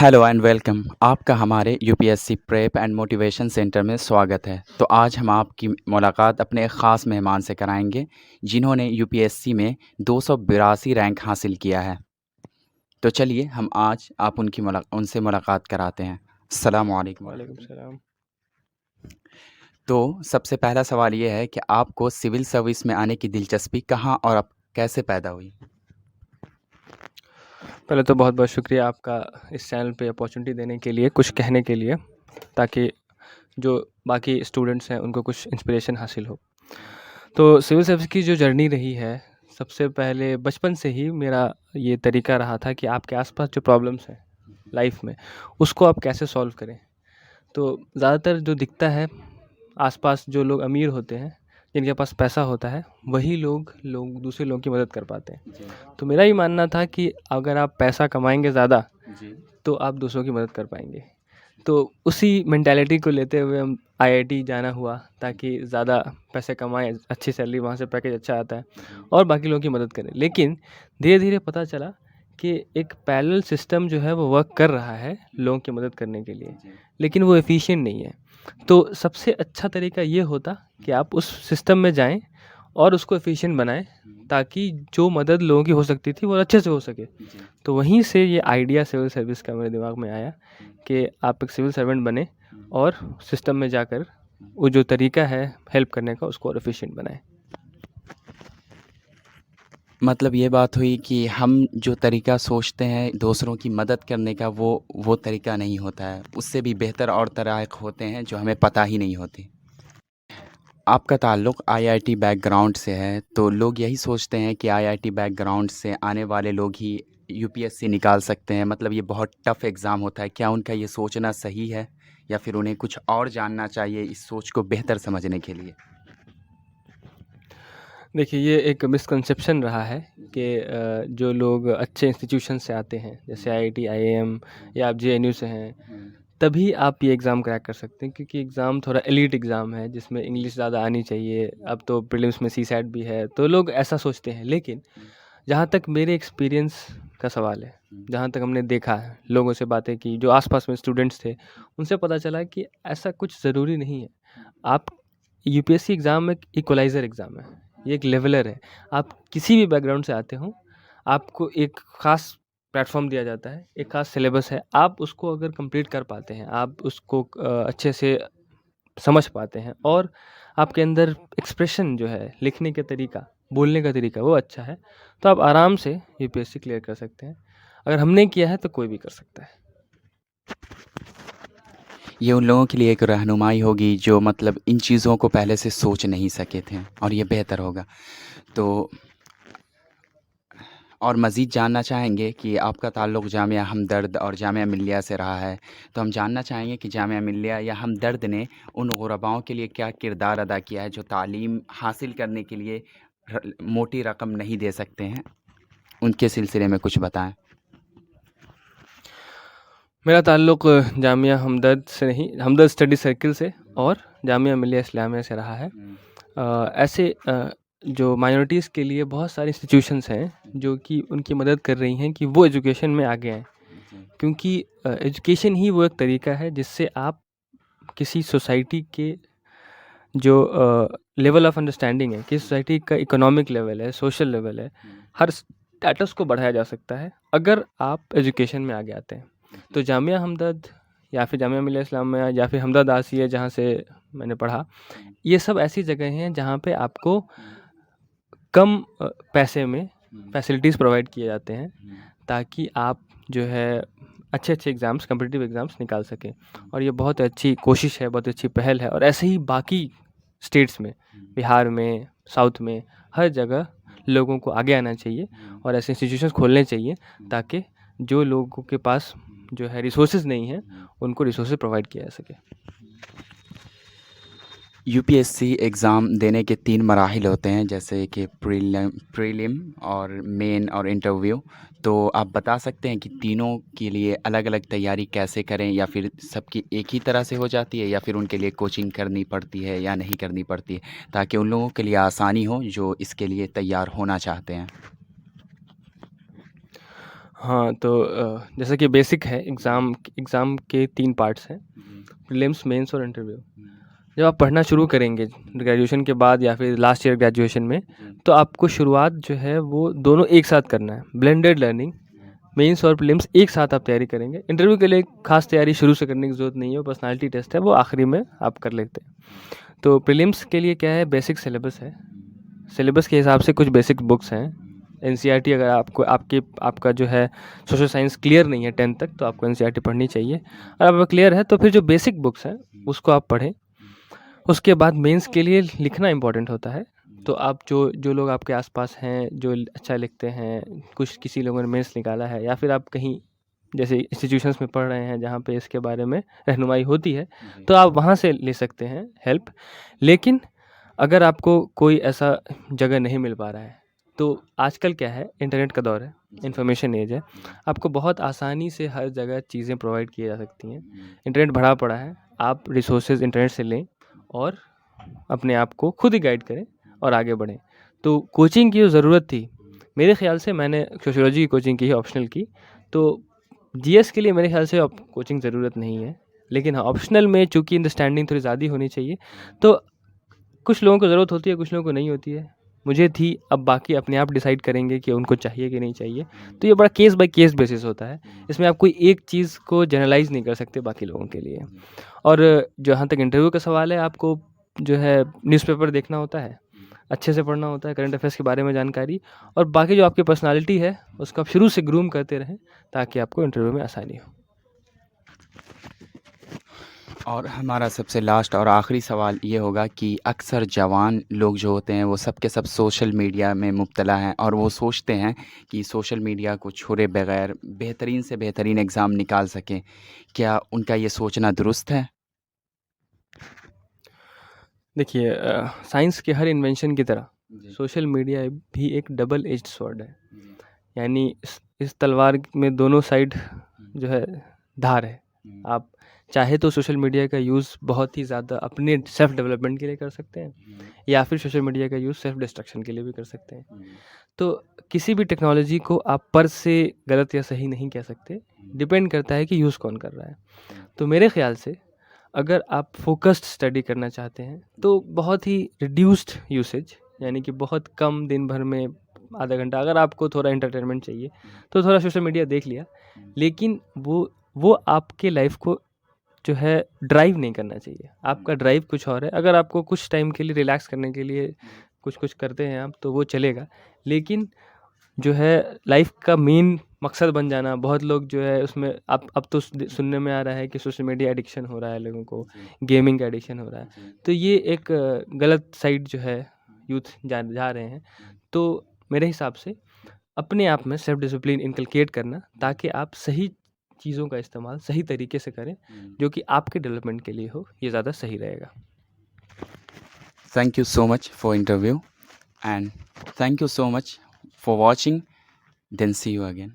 Hello and welcome. आपका हमारे UPSC prep and motivation centre में स्वागत है। तो आज हम आपकी मुलाकात अपने एक ख़ास मेहमान से कराएंगे जिन्होंने यूपीएससी में 282 रैंक हासिल किया है। तो चलिए हम आज आप उनसे मुलाकात कराते हैं। अस्सलामु अलैकुम। वालेकुम सलाम। तो सबसे पहला सवाल ये है कि आपको सिविल सर्विस में आने की दिलचस्पी कहाँ और अब कैसे पैदा हुई? पहले तो बहुत-बहुत शुक्रिया आपका इस चैनल पे अपॉर्चुनिटी देने के लिए, कुछ कहने के लिए, ताकि जो बाकी स्टूडेंट्स हैं उनको कुछ इंस्पिरेशन हासिल हो। तो सिविल सर्विस की जो जर्नी रही है, सबसे पहले बचपन से ही मेरा ये तरीका रहा था कि आपके आस-पास जो प्रॉब्लम्स हैं लाइफ़ में, उसको आप कैसे सॉल्व करें। तो ज़्यादातर जो दिखता है, आस-पास जो लोग अमीर होते हैं, जिनके पास पैसा होता है, वही लोग दूसरे लोगों की मदद कर पाते हैं। जी। तो मेरा ये मानना था कि अगर आप पैसा कमाएँगे ज़्यादा, जी। तो आप दूसरों की मदद कर पाएँगे। तो उसी मेंटालिटी को लेते हुए हम आईआईटी जाना हुआ ताकि ज़्यादा पैसे कमाएँ, अच्छी सैलरी, वहाँ से पैकेज अच्छा आता है और बाकी लोगों की मदद करें। लेकिन धीरे-धीरे पता चला कि एक पैरेलल सिस्टम जो है वो वर्क कर रहा है लोगों की मदद करने के लिए, लेकिन वो एफ़िशिएंट नहीं है। तो सबसे अच्छा तरीका ये होता कि आप उस सिस्टम में जाएँ और उसको एफ़िशिएंट बनाएँ, ताकि जो मदद लोगों की हो सकती थी वो अच्छे से हो सके। तो वहीं से ये आइडिया सिविल सर्विस का मेरे दिमाग में आया कि आप एक सिविल सर्वेंट बने और सिस्टम में जाकर वो जो तरीका है हेल्प करने का उसको और एफ़िशिएंट बनाएँ। मतलब ये बात हुई कि हम जो तरीका सोचते हैं दूसरों की मदद करने का वो तरीका नहीं होता है। उससे भी बेहतर और तराइक होते हैं जो हमें पता ही नहीं होती। आपका ताल्लुक़ आईआईटी बैकग्राउंड से है, तो लोग यही सोचते हैं कि आईआईटी बैकग्राउंड से आने वाले लोग ही यूपीएससी निकाल सकते हैं। मतलब ये बहुत टफ़ एग्ज़ाम होता है। क्या उनका ये सोचना सही है या फिर उन्हें कुछ और जानना चाहिए इस सोच को बेहतर समझने के लिए? देखिए, ये एक मिसकंसेप्शन रहा है कि जो लोग अच्छे इंस्टीट्यूशन से आते हैं, जैसे आईआईटी, आईआईएम या आप जेएनयू से हैं, तभी आप ये एग्ज़ाम क्रैक कर सकते हैं, क्योंकि एग्ज़ाम थोड़ा एलीट एग्ज़ाम है जिसमें इंग्लिश ज़्यादा आनी चाहिए। अब तो प्रीलिम्स में सीसैट भी है, तो लोग ऐसा सोचते हैं। लेकिन जहाँ तक मेरे एक्सपीरियंस का सवाल है, जहाँ तक हमने देखा है, लोगों से बातें की, जो आस-पास में स्टूडेंट्स थे, उनसे पता चला कि ऐसा कुछ ज़रूरी नहीं है। आप यूपीएससी एग्ज़ाम एक इक्वलाइज़र एग्ज़ाम है, ये एक लेवलर है। आप किसी भी बैकग्राउंड से आते हों, आपको एक ख़ास प्लेटफ़ॉर्म दिया जाता है, एक ख़ास सिलेबस है। आप उसको अगर कंप्लीट कर पाते हैं, आप उसको अच्छे से समझ पाते हैं और आपके अंदर एक्सप्रेशन जो है, लिखने का तरीका, बोलने का तरीका वो अच्छा है, तो आप आराम से यूपीएससी क्लियर कर सकते हैं। अगर हमने किया है तो कोई भी कर सकता है। ये उन लोगों के लिए एक रहनुमाई होगी जो मतलब इन चीज़ों को पहले से सोच नहीं सके थे और ये बेहतर होगा। तो और मज़ीद जानना चाहेंगे कि आपका ताल्लुक़ जामिया हमदर्द और जामिया मिल्लिया से रहा है। तो हम जानना चाहेंगे कि जामिया मिल्लिया या हमदर्द ने उन ग़ुरबाओं के लिए क्या किरदार अदा किया है जो तालीम हासिल करने के लिए मोटी रकम नहीं दे सकते हैं? उनके सिलसिले में कुछ बताएँ। मेरा ताल्लुक़ जामिया हमदर्द से नहीं, हमदर्द स्टडी सर्किल से और जामिया मिल्लिया इस्लामिया से रहा है। ऐसे जो माइनॉरिटीज़ के लिए बहुत सारे इंस्टीट्यूशंस हैं जो कि उनकी मदद कर रही हैं कि वो एजुकेशन में आगे आएँ, क्योंकि एजुकेशन ही वो एक तरीका है जिससे आप किसी सोसाइटी के जो लेवल ऑफ अंडरस्टैंडिंग है, किस सोसाइटी का इकोनॉमिक लेवल है, सोशल लेवल है, हर स्टेटस को बढ़ाया जा सकता है अगर आप एजुकेशन में आगे आते हैं। तो जामिया हमदर्द या फिर जामिया मिल्लिया इस्लामिया या फिर हमदर्द आसिया जहाँ से मैंने पढ़ा, ये सब ऐसी जगह हैं जहाँ पे आपको कम पैसे में फैसिलिटीज़ प्रोवाइड किए जाते हैं, ताकि आप जो है अच्छे-अच्छे एग्ज़ाम्स, कॉम्पिटिटिव एग्ज़ाम्स निकाल सकें। और ये बहुत अच्छी कोशिश है, बहुत अच्छी पहल है और ऐसे ही बाकी स्टेट्स में, बिहार में, साउथ में, हर जगह लोगों को आगे आना चाहिए और ऐसे इंस्टीट्यूशंस खोलने चाहिए ताकि जो लोगों के पास जो है रिसोर्सेज़ नहीं हैं, उनको रिसोर्सेज़ प्रोवाइड किया जा सके। यूपीएससी एग्ज़ाम देने के 3 मराहिल होते हैं जैसे कि प्रीलिम और मेन और इंटरव्यू। तो आप बता सकते हैं कि तीनों के लिए अलग-अलग तैयारी कैसे करें या फिर सबकी एक ही तरह से हो जाती है या फिर उनके लिए कोचिंग करनी पड़ती है या नहीं करनी पड़ती है? ताकि उन लोगों के लिए आसानी हो जो इसके लिए तैयार होना चाहते हैं। हाँ, तो जैसा कि बेसिक है, एग्ज़ाम के 3 पार्ट्स हैं, प्रीलिम्स, मेंस और इंटरव्यू। जब आप पढ़ना शुरू करेंगे ग्रेजुएशन के बाद या फिर लास्ट ईयर ग्रेजुएशन में, तो आपको शुरुआत जो है वो दोनों एक साथ करना है, ब्लेंडेड लर्निंग। मेंस और प्रीलिम्स एक साथ आप तैयारी करेंगे। इंटरव्यू के लिए खास तैयारी शुरू से करने की ज़रूरत नहीं है, वो पर्सनैलिटी टेस्ट है, वो आखिरी में आप कर लेते हैं। तो प्रीलिम्स के लिए क्या है, बेसिक सिलेबस है। सिलेबस के हिसाब से कुछ बेसिक बुक्स हैं। एनसीईआरटी अगर आपका जो है सोशल साइंस क्लियर नहीं है 10th तक, तो आपको एनसीईआरटी पढ़नी चाहिए। और अब क्लियर है तो फिर जो बेसिक बुक्स हैं उसको आप पढ़ें। उसके बाद मेंस के लिए लिखना इम्पोर्टेंट होता है। तो आप जो लोग आपके आसपास हैं जो अच्छा लिखते हैं, किसी लोगों ने मेंस निकाला है या फिर आप कहीं जैसे इंस्टीट्यूशंस में पढ़ रहे हैं जहाँ पे इसके बारे में रहनुमाई होती है, तो आप वहाँ से ले सकते हैं हेल्प। लेकिन अगर आपको कोई ऐसा जगह नहीं मिल पा रहा है, तो आजकल क्या है, इंटरनेट का दौर है, इन्फॉर्मेशन एज है। आपको बहुत आसानी से हर जगह चीज़ें प्रोवाइड की जा सकती हैं। इंटरनेट भरा पड़ा है, आप रिसोर्सेज इंटरनेट से लें और अपने आप को खुद ही गाइड करें और आगे बढ़ें। तो कोचिंग की जो ज़रूरत थी, मेरे ख़्याल से मैंने सोशियोलॉजी की कोचिंग की है, ऑप्शनल की। तो जीएस के लिए मेरे ख़्याल से अब कोचिंग ज़रूरत नहीं है। लेकिन हाँ, ऑप्शनल में चूँकि अंडरस्टैंडिंग थोड़ी ज़्यादा होनी चाहिए, तो कुछ लोगों को ज़रूरत होती है, कुछ लोगों को नहीं होती है। मुझे थी, अब बाकी अपने आप डिसाइड करेंगे कि उनको चाहिए कि नहीं चाहिए। तो ये बड़ा केस बाय केस बेसिस होता है। इसमें आप कोई एक चीज़ को जनरलाइज़ नहीं कर सकते बाकी लोगों के लिए। और जहाँ तक इंटरव्यू का सवाल है, आपको जो है न्यूज़पेपर देखना होता है, अच्छे से पढ़ना होता है, करंट अफेयर्स के बारे में जानकारी, और बाकी जो आपकी पर्सनैलिटी है उसको आप शुरू से ग्रूम करते रहें ताकि आपको इंटरव्यू में आसानी हो। और हमारा सबसे लास्ट और आखिरी सवाल ये होगा कि अक्सर जवान लोग जो होते हैं वो सब के सब सोशल मीडिया में मुब्तला हैं और वो सोचते हैं कि सोशल मीडिया को छोड़े बगैर बेहतरीन से बेहतरीन एग्ज़ाम निकाल सकें। क्या उनका ये सोचना दुरुस्त है? देखिए, साइंस के हर इन्वेंशन की तरह सोशल मीडिया भी एक डबल एज्ड स्वॉर्ड है। यानी इस तलवार में दोनों साइड जो है धार है। आप चाहे तो सोशल मीडिया का यूज़ बहुत ही ज़्यादा अपने सेल्फ डेवलपमेंट के लिए कर सकते हैं, या फिर सोशल मीडिया का यूज़ सेल्फ डिस्ट्रक्शन के लिए भी कर सकते हैं। तो किसी भी टेक्नोलॉजी को आप पर से गलत या सही नहीं कह सकते, डिपेंड करता है कि यूज़ कौन कर रहा है। तो मेरे ख़्याल से अगर आप फोकस्ड स्टडी करना चाहते हैं तो बहुत ही रिड्यूस्ड यूसेज, यानी कि बहुत कम, दिन भर में आधा घंटा, अगर आपको थोड़ा एंटरटेनमेंट चाहिए तो थोड़ा सोशल मीडिया देख लिया। लेकिन वो आपके लाइफ को जो है ड्राइव नहीं करना चाहिए। आपका ड्राइव कुछ और है। अगर आपको कुछ टाइम के लिए रिलैक्स करने के लिए कुछ करते हैं आप, तो वो चलेगा। लेकिन जो है लाइफ का मेन मकसद बन जाना, बहुत लोग जो है उसमें अब तो सुनने में आ रहा है कि सोशल मीडिया एडिक्शन हो रहा है लोगों को, गेमिंग का एडिक्शन हो रहा है। तो ये एक गलत साइड जो है यूथ जा रहे हैं। तो मेरे हिसाब से अपने आप में सेल्फ डिसिप्लिन इनकलकेट करना, ताकि आप सही चीज़ों का इस्तेमाल सही तरीके से करें जो कि आपके डेवलपमेंट के लिए हो, ये ज़्यादा सही रहेगा। Thank you so much for interview and thank you so much for watching. Then see you again.